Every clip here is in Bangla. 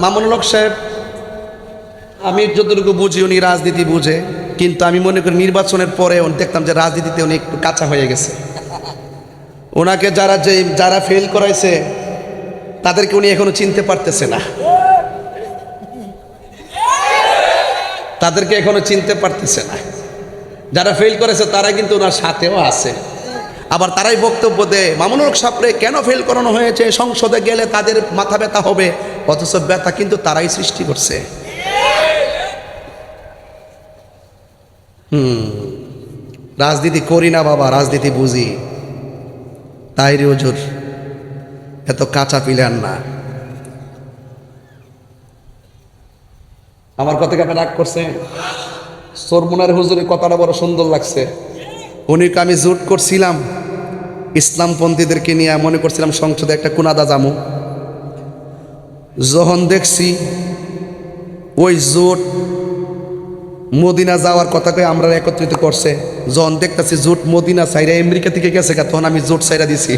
মামুনুল হক সাহেব, আমি যতটুকু বুঝি উনি রাজনীতি বুঝে, কিন্তু আমি মনে করি নির্বাচনের পরে দেখতাম যে রাজনীতিতে উনি একটু কাঁচা হয়ে গেছে। ওনাকে যারা ফেল করাইছে তাদেরকে উনি এখনো চিনতে পারতেছে না, তাদেরকে এখনো চিনতে পারতেছে না। যারা ফেল করেছে তারা কিন্তু ওনার সাথেও আছে। আবার তারাই বক্তব্য দেয় মামুনুল হক সাহেবরে কেন ফেল করানো হয়েছে, সংসদে গেলে তাদের মাথা ব্যথা হবে, অথচ ব্যথা কিন্তু তারাই সৃষ্টি করছে। রাজনীতি করি না বাবা, রাজনীতি বুঝি। তাইরি হুজুর এত কাঁচা পিলার না। আমার কথাকে আপনি রাগ করছেন? সরমুনার হুজুরের কথাটা বড় সুন্দর লাগছে। উনিকে আমি জোট করছিলাম ইসলামপন্থীদেরকে নিয়ে, মনে করছিলাম সংসদে একটা কুনাদা জামু। যখন দেখছি ওই জোট মদিনা যাওয়ার কথাকে আমরা একত্রিত করছে, যখন দেখতেছি জোট মদিনা সাইরা আমেরিকা থেকে গেছে, তখন আমি জোট সাইরা দিছি।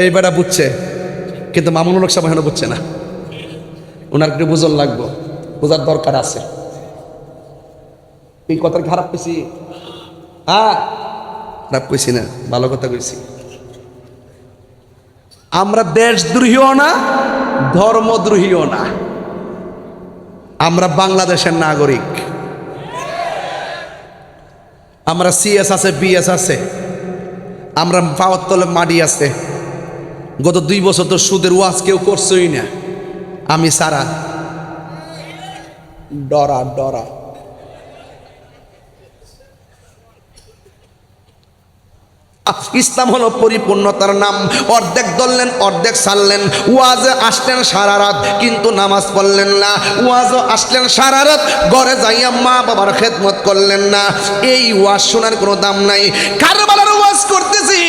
এই বেটা বুঝছে, কিন্তু মামুনুল হক সাহেব এখনো বুঝছে না। ওনার একটু বুঝন লাগবো, বোঝার দরকার আছে। এই কথা খারাপ কইছি? খারাপ কইছি না, ভালো কথা কইছি। আমরা দেশদ্রোহীও না, ধর্মদ্রোহীও না, আমরা বাংলাদেশের নাগরিক। আমরা সিএস আছে, বিএস আছে, আমরা পাওয়ার তলে মাটি আছে। গত 2 বছর তো সুদের ওয়াজ কেউ করছই না, আমি সারা। ডরা ডরা ইসলাম হলো পরিপূর্ণতার নাম। অর্ধেক ধরলেন, অর্ধেক ছাড়লেন। ওয়াজে আসলেন সারা রাত, কিন্তু নামাজ পড়লেন না। ওয়াজও আসলেন সারা রাত, ঘরে যাইয়া মা বাবার খেদমত করলেন না। এই ওয়াজ শোনার কোনো দাম নাই। কারবালার ওয়াজ করতেছি,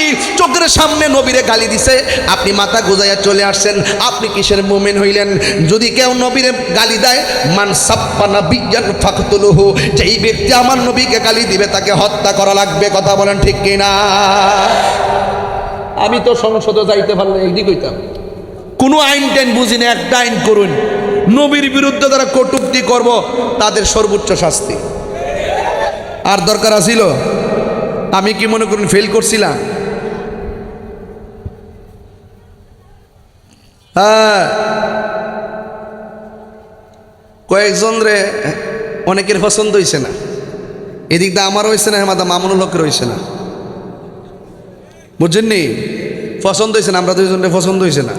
চোখের সামনে নবীরে গালি দিছে, আপনি মাথা গুজাইয়া চলে আসছেন। আপনি কিসের মুমিন হইলেন? যদি কেউ নবীরে গালি দেয়, মান সাব্বা নাবিয়্যান ফাকতুলুহু, যেই ব্যক্তি আমার নবীকে গালি দিবে তাকে হত্যা করা লাগবে। কথা বলেন ঠিক কিনা? আমি তো সংসদে যাইতে পারলে এইদিকে কইতাম, কোনো আইন টাইন বুঝি না। একটা আইন করুন, নবীর বিরুদ্ধে যারা কটূক্তি করব তাদের সর্বোচ্চ শাস্তি। আর দরকার আছিল? আমি কি মনে করুন ফেল করছিলাম? কয়েকজন রে অনেকের পছন্দ হয়েছে না, এদিক দিয়ে আমার হয়েছে না, আমাদের মামুনুল হকের হয়েছে না, বুঝছেন নি? পছন্দ হয়েছে না, আমরা দুইজনের পছন্দ হয়েছে না।